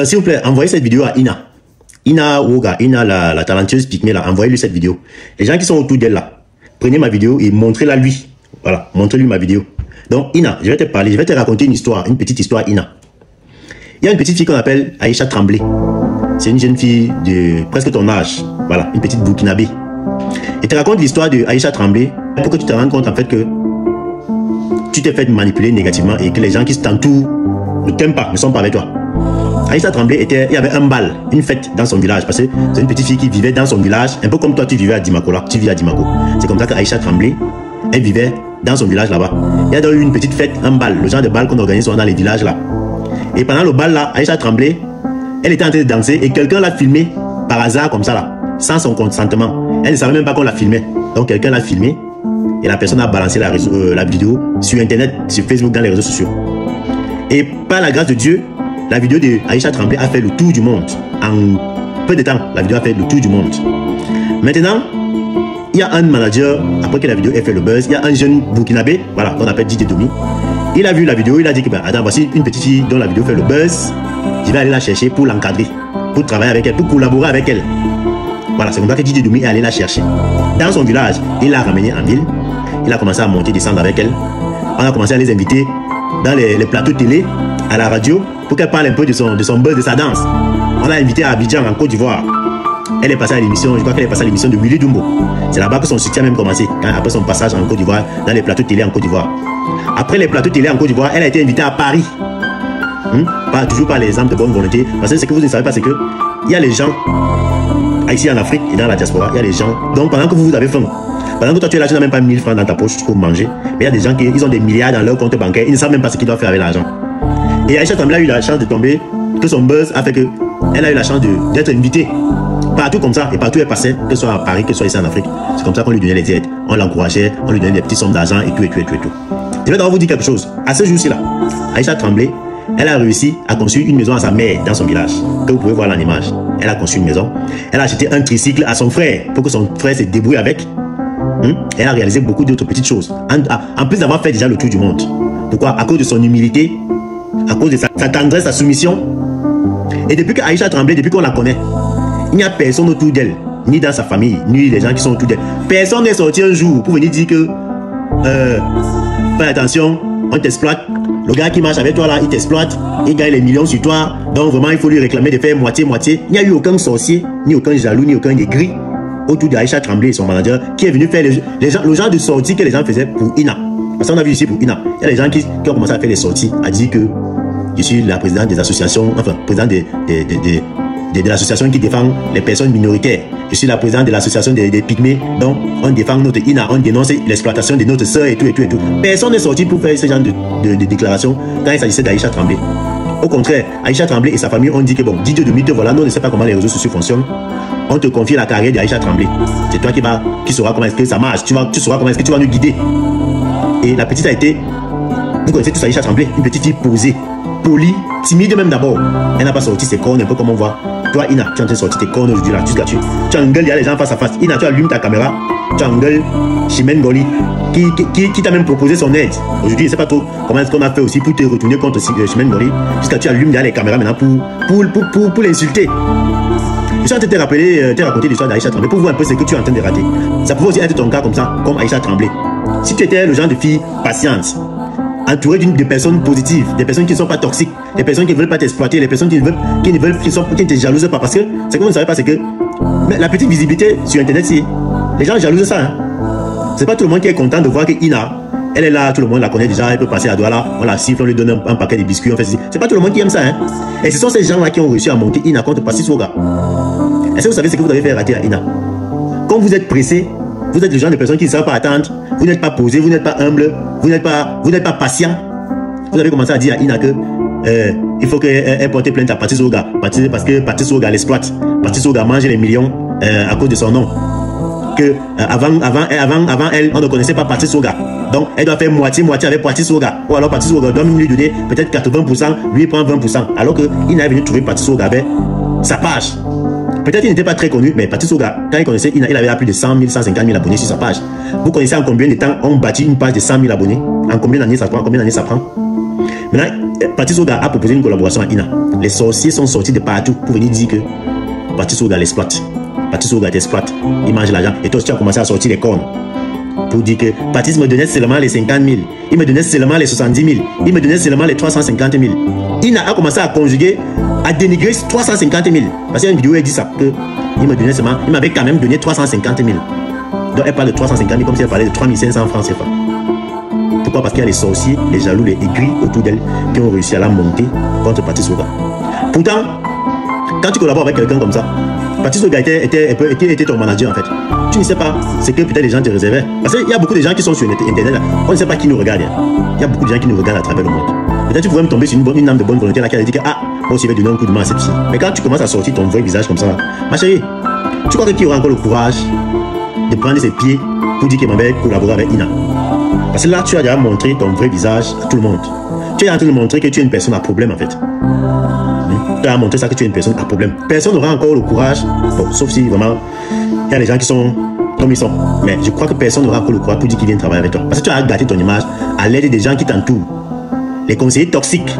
S'il vous plaît, envoyez cette vidéo à Ina. Ina Woga, Ina la talentueuse pygmée là, envoyez-lui cette vidéo. Les gens qui sont autour d'elle là, prenez ma vidéo et montrez-la lui. Voilà, montrez-lui ma vidéo. Donc Ina, je vais te parler, je vais te raconter une histoire, une petite histoire Ina. Il y a une petite fille qu'on appelle Aïcha Tremblay. C'est une jeune fille de presque ton âge. Voilà, une petite Burkinabé. Et te raconte l'histoire de Aïcha Tremblay pour que tu te rendes compte en fait que tu t'es fait manipuler négativement et que les gens qui t'entourent ne t'aiment pas, ne sont pas avec toi. Aïcha Tremblay il y avait un bal, une fête dans son village parce que c'est une petite fille qui vivait dans son village, un peu comme toi tu vivais à Dimako là, tu vis à Dimako. C'est comme ça qu'Aïcha Tremblay, elle vivait dans son village là-bas. Il y a donc eu une petite fête, un bal, le genre de bal qu'on organise souvent dans les villages là. Et pendant le bal là, Aïcha Tremblay, elle était en train de danser et quelqu'un l'a filmé par hasard comme ça là, sans son consentement. Elle ne savait même pas qu'on la filmait. Donc quelqu'un l'a filmé et la personne a balancé la vidéo sur internet, sur Facebook, dans les réseaux sociaux. Et par la grâce de Dieu, la vidéo de Aïcha Tremblay a fait le tour du monde. En peu de temps, la vidéo a fait le tour du monde. Maintenant, il y a un manager, après que la vidéo ait fait le buzz, il y a un jeune Burkinabé, voilà, qu'on appelle Didier Domi. Il a vu la vidéo, il a dit que, attends, voici une petite fille dont la vidéo fait le buzz. Je vais aller la chercher pour l'encadrer, pour travailler avec elle, pour collaborer avec elle. Voilà, c'est comme ça que Didier Domi est allé la chercher. Dans son village, il l'a ramenée en ville. Il a commencé à monter, descendre avec elle. On a commencé à les inviter dans les plateaux télé, à la radio, pour qu'elle parle un peu de son buzz, de sa danse. On l'a invitée à Abidjan, en Côte d'Ivoire. Elle est passée à l'émission, je crois qu'elle est passée à l'émission de Willy Dumbo. C'est là-bas que son soutien a même commencé, après son passage en Côte d'Ivoire, dans les plateaux télé en Côte d'Ivoire. Après les plateaux télé en Côte d'Ivoire, elle a été invitée à Paris. Toujours par les exemples de bonne volonté. Parce que ce que vous ne savez pas, c'est que il y a les gens, ici en Afrique et dans la diaspora, il y a les gens. Donc pendant que vous avez faim, pendant que toi tu es là, tu n'as même pas 1000 francs dans ta poche pour manger. Mais il y a des gens qui ont des milliards dans leur compte bancaire, ils ne savent même pas ce qu'ils doivent faire avec l'argent. Et Aïcha Tremblay a eu la chance de tomber, que son buzz a fait que elle a eu la chance d'être invitée partout comme ça, et partout elle passait, que ce soit à Paris, que ce soit ici en Afrique. C'est comme ça qu'on lui donnait les aides, on l'encourageait, on lui donnait des petites sommes d'argent et tout. Je vais d'abord vous dire quelque chose. À ce jour-ci là, Aïcha Tremblay, elle a réussi à construire une maison à sa mère dans son village, que vous pouvez voir en image. Elle a construit une maison, elle a acheté un tricycle à son frère pour que son frère se débrouille avec. Elle a réalisé beaucoup d'autres petites choses, en plus d'avoir fait déjà le tour du monde. Pourquoi? À cause de son humilité, à cause de sa tendresse, sa soumission. Et depuis que Aïcha Tremblay, depuis qu'on la connaît, il n'y a personne autour d'elle, ni dans sa famille, ni les gens qui sont autour d'elle. Personne n'est sorti un jour pour venir dire que fais attention, on t'exploite. Le gars qui marche avec toi là, il t'exploite, il gagne les millions sur toi. Donc vraiment, il faut lui réclamer de faire moitié-moitié. Il n'y a eu aucun sorcier, ni aucun jaloux, ni aucun aigri autour d'Aïcha Tremblay et son manager qui est venu faire le genre de sortie que les gens faisaient pour Ina. Parce qu'on a vu ici pour Ina, il y a des gens qui ont commencé à faire des sorties, à dire que je suis la présidente des associations, enfin, présidente de l'association qui défend les personnes minoritaires. Je suis la présidente de l'association des pygmées. Donc, on défend notre Ina, on dénonce l'exploitation de notre sœur et tout. Personne n'est sorti pour faire ce genre de déclaration quand il s'agissait d'Aïcha Tremblay. Au contraire, Aïcha Tremblay et sa famille ont dit que bon, Didier Domi, voilà, nous on ne sait pas comment les réseaux sociaux fonctionnent. On te confie la carrière d'Aïcha Tremblay. C'est toi qui sauras comment est-ce que ça marche. Tu sauras comment est-ce que tu vas nous guider. Et la petite a été, vous connaissez tous Aïcha Tremblay, une petite fille posée, polie, timide même d'abord. Elle n'a pas sorti ses cornes, un peu comme on voit. Toi, Ina, tu es en train de sortir tes cornes aujourd'hui là, tu engueules, il y a les gens face à face. Ina, tu allumes ta caméra, tu engueules Chimène Goli, qui t'a même proposé son aide. Aujourd'hui, je ne sais pas trop comment est-ce qu'on a fait aussi pour te retourner contre Chimène Goli, jusqu'à tu allumes les caméras maintenant pour l'insulter. Je suis en train de te rappeler, te raconter l'histoire d'Aïcha Tremblay pour voir un peu ce que tu es en train de rater. Ça pouvait aussi être ton cas comme ça, comme Aïcha Tremblay. Si tu étais le genre de fille patiente, entourée de personnes positives, des personnes qui ne sont pas toxiques, des personnes qui ne veulent pas t'exploiter, des personnes qui ne te jalousent pas, parce que ce que vous ne savez pas, c'est que la petite visibilité sur internet, les gens jalousent ça. Hein. C'est pas tout le monde qui est content de voir que Ina, elle est là, tout le monde la connaît déjà, elle peut passer à Douala, on la siffle, on lui donne un paquet de biscuits, on fait ceci. C'est pas tout le monde qui aime ça. Hein. Et ce sont ces gens-là qui ont réussi à monter Ina contre Patrice Woga. Est-ce que vous savez ce que vous avez fait rater à Ina? Quand vous êtes pressé, vous êtes le genre de personnes qui ne savent pas attendre, vous n'êtes pas posé, vous n'êtes pas humble, vous n'êtes pas patient. Vous avez commencé à dire à Ina que il faut qu'elle porte plainte à Patrice Woga parce que Patrice Woga l'exploite. Patrice Woga mange les millions à cause de son nom. Que avant elle, on ne connaissait pas Patrice Woga. Donc elle doit faire moitié-moitié avec Patrice Woga. Ou alors Patrice Woga doit lui donner peut-être 80%, lui il prend 20%. Alors que Ina est venu trouver Patrice Woga avec sa page. Peut-être qu'il n'était pas très connu, mais Patrice Woga, quand il connaissait Ina, il avait plus de 100 000, 150 000 abonnés sur sa page. Vous connaissez en combien de temps on bâtit une page de 100 000 abonnés? En combien d'années ça prend? Maintenant, Patrice Oga a proposé une collaboration à Ina. Les sorciers sont sortis de partout pour venir dire que Patrice Oga l'exploite. Patrice Oga t'exploite, il mange l'argent. Et toi, tu as commencé à sortir les cornes pour dire que Patrice me donnait seulement les 50 000, il me donnait seulement les 70 000, il me donnait seulement les 350 000. Ina a commencé à conjuguer, à dénigrer 350 000. Parce qu'il y a une vidéo où elle dit ça, que il me donnait seulement, il m'avait quand même donné 350 000. Donc elle parle de 350 000 comme si elle parlait de 3500 francs CFA. Pourquoi? Parce qu'il y a les sorciers, les jaloux, les aigris autour d'elle qui ont réussi à la monter contre Patrice Oga. Pourtant, quand tu collabores avec quelqu'un comme ça, Patrice Oga était ton manager en fait. Tu ne sais pas ce que peut-être les gens te réservaient. Parce qu'il y a beaucoup de gens qui sont sur Internet là. On ne sait pas qui nous regarde. Il y a beaucoup de gens qui nous regardent à travers le monde. Peut-être tu pourrais me tomber sur une âme de bonne volonté là qui a dit que ah, moi aussi je vais donner un coup de main à cette fille. Mais quand tu commences à sortir ton vrai visage comme ça, là, ma chérie, tu crois que qui aura encore le courage de prendre ses pieds pour dire qu'il m'avait collaboré avec Ina? Parce que là, tu as déjà montré ton vrai visage à tout le monde. Tu es en train de montrer que tu es une personne à problème en fait. Tu as montré ça que tu es une personne à problème. Personne n'aura encore le courage, bon, sauf si vraiment il y a des gens qui sont comme ils sont. Mais je crois que personne n'aura encore le courage pour dire qu'ils viennent travailler avec toi. Parce que tu as gâté ton image à l'aide des gens qui t'entourent. Les conseillers toxiques,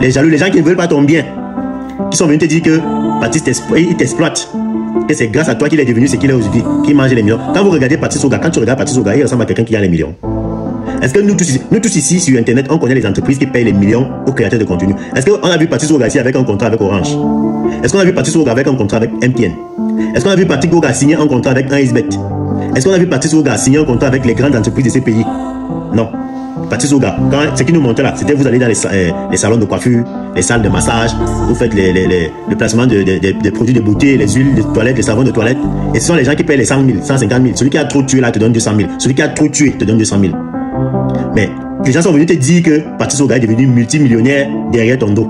les jaloux, les gens qui ne veulent pas ton bien, qui sont venus te dire que Patrice t'exploite. Que c'est grâce à toi qu'il est devenu ce qu'il est aujourd'hui, qu'il mange les millions. Quand vous regardez Patrice Oga, quand tu regardes Patrice Oga, il ressemble à quelqu'un qui a les millions. Est-ce que nous tous ici sur Internet, on connaît les entreprises qui payent les millions aux créateurs de contenu? Est-ce qu'on a vu Patrice Oga ici avec un contrat avec Orange? Est-ce qu'on a vu Patrice Oga avec un contrat avec MTN? Est-ce qu'on a vu Patrice Oga signer un contrat avec 1xBet? Est-ce qu'on a vu Patrice Oga signer un contrat avec les grandes entreprises de ces pays? Non. Patrice Oga, ce qu'il nous montrait là, c'était vous allez dans les salons de coiffure, les salles de massage, vous faites le placement des produits de beauté, les huiles de toilette, les savons de toilette. Et ce sont les gens qui payent les 100 000, 150 000. Celui qui a trop tué là te donne 200 000. Celui qui a trop tué te donne 200 000. Mais les gens sont venus te dire que Patrice Oga est devenu multimillionnaire derrière ton dos.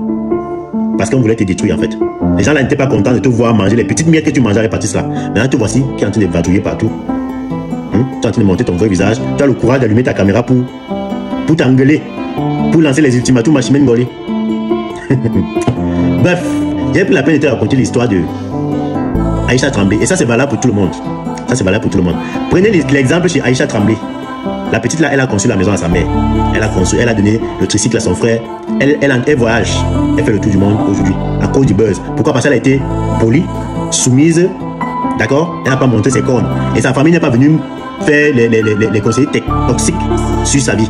Parce qu'on voulait te détruire en fait. Les gens là n'étaient pas contents de te voir manger les petites miettes que tu mangeais avec Patrice là. Maintenant te voici qui est en train de vadrouiller partout. Tu es en train de monter ton vrai visage. Tu as le courage d'allumer ta caméra pour t'engueuler, pour lancer les ultimatums à Chimène Ngolé. Bref, j'ai pris la peine de te raconter l'histoire de Aïcha Tremblay. Et ça, c'est valable pour tout le monde. Ça, c'est valable pour tout le monde. Prenez l'exemple chez Aïcha Tremblay. La petite là, elle a construit la maison à sa mère. Elle a donné le tricycle à son frère. Elle voyage. Elle fait le tour du monde aujourd'hui à cause du buzz. Pourquoi? Parce qu'elle a été polie, soumise, d'accord? Elle n'a pas montré ses cornes. Et sa famille n'est pas venue faire les conseillers toxiques sur sa vie.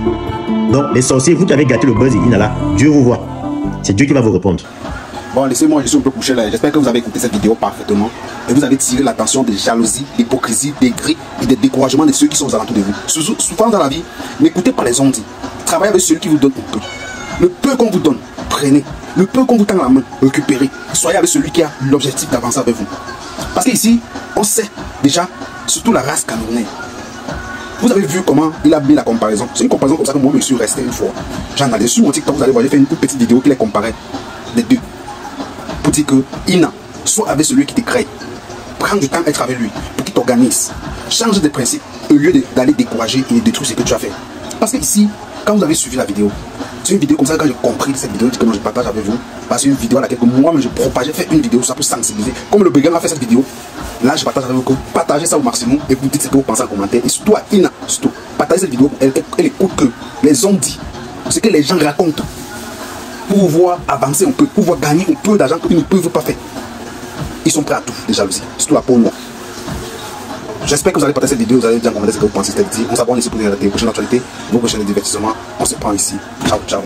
Donc, les sorciers, vous qui avez gâté le buzz et Ina là, Dieu vous voit. C'est Dieu qui va vous répondre. Bon, laissez-moi, je suis un peu couché là. J'espère que vous avez écouté cette vidéo parfaitement. Et vous avez tiré l'attention des jalousies, d'hypocrisie, des gris et des découragements de ceux qui sont aux alentours de vous. Souvent dans la vie, n'écoutez pas les ondes. Travaillez avec celui qui vous donne un peu. Le peu qu'on vous donne, prenez. Le peu qu'on vous tend la main, récupérez. Soyez avec celui qui a l'objectif d'avancer avec vous. Parce qu'ici, on sait déjà, surtout la race camerounaise. Vous avez vu comment il a mis la comparaison. C'est une comparaison comme ça que moi je suis resté une fois. J'en ai sur mon TikTok, vous allez voir, j'ai fait une petite vidéo qui les comparait les deux. Pour dire que Ina, soit avec celui qui te crée. Prends du temps à être avec lui pour qu'il t'organise. Change de principe au lieu d'aller décourager et détruire ce que tu as fait. Parce que ici, quand vous avez suivi la vidéo, c'est une vidéo comme ça que j'ai compris cette vidéo que je partage avec vous. Parce que c'est une vidéo à laquelle moi je propage, j'ai fait une vidéo ça pour sensibiliser. Comme le brigand a fait cette vidéo, là je partage avec vous. Partagez ça au maximum et vous dites ce que vous pensez en commentaire. Et surtout à Ina, surtout, partagez cette vidéo, elle écoute que les hommes disent, ce que les gens racontent. Pour vous voir avancer un peu, pour vous voir gagner un peu d'argent qu'ils ne peuvent pas faire. Ils sont prêts à tout, les jalousies, surtout la peau noire. J'espère que vous allez partager cette vidéo, vous allez dire en commentaire ce que vous pensez de cette vidéo. On s'abonne ici pour les prochaines actualités, nos prochains divertissements. On se prend ici. Ciao, ciao.